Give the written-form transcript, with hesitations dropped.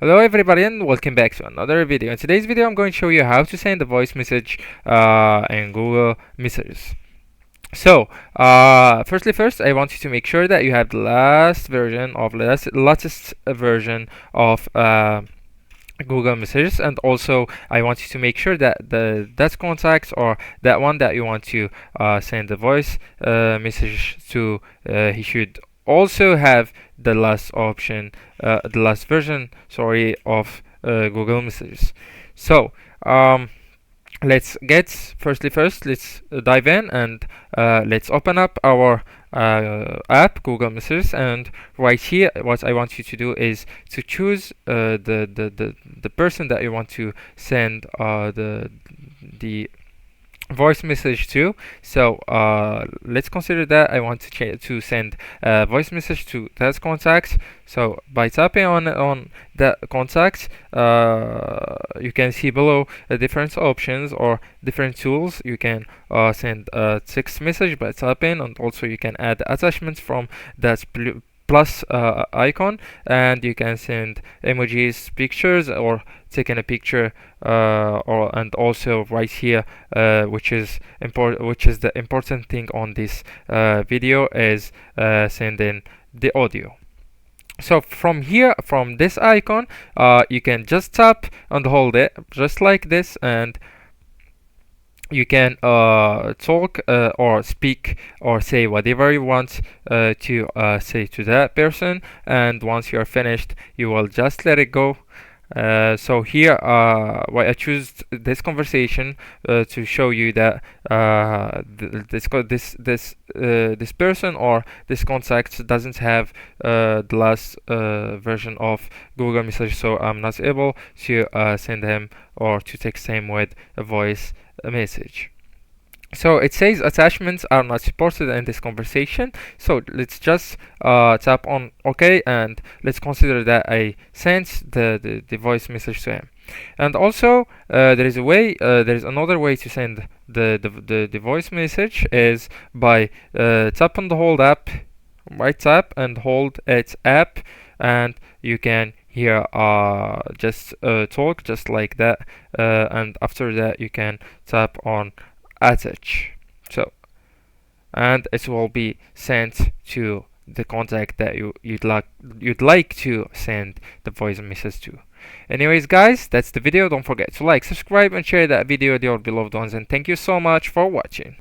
Hello everybody and welcome back to another video. In today's video I'm going to show you how to send a voice message in Google Messages. So, first, I want you to make sure that you have the latest version of Google Messages, and also I want you to make sure that that contacts or that one that you want to send a voice message to, he should also have the last option, the last version, sorry, of Google Messages. So, let's let's dive in and let's open up our app Google Messages, and right here what I want you to do is to choose the person that you want to send the voice message to. So let's consider that I want to send a voice message to that contact. So by tapping on that contact, you can see below the different options or different tools. You can send a text message by tapping, and also you can add attachments from that plus icon, and you can send emojis, pictures, or taking a picture, and also right here, which is the important thing on this video, is sending the audio. So from here, from this icon, you can just tap and hold it just like this, and you can talk or speak or say whatever you want to say to that person, and once you're finished you will just let it go. So here, why I choose this conversation to show you that this person or this contact doesn't have the last version of Google Messages, so I'm not able to send him or to text him with a voice message. So it says attachments are not supported in this conversation. So let's just tap on OK, and let's consider that I sent the voice message to him. And also there is another way to send the voice message, is by tap on the hold app, right tap and hold its app, and you can here just talk just like that, and after that you can tap on attach. So, and it will be sent to the contact that you'd like to send the voice message to. Anyways guys, that's the video. Don't forget to like, subscribe, and share that video with your beloved ones, and thank you so much for watching.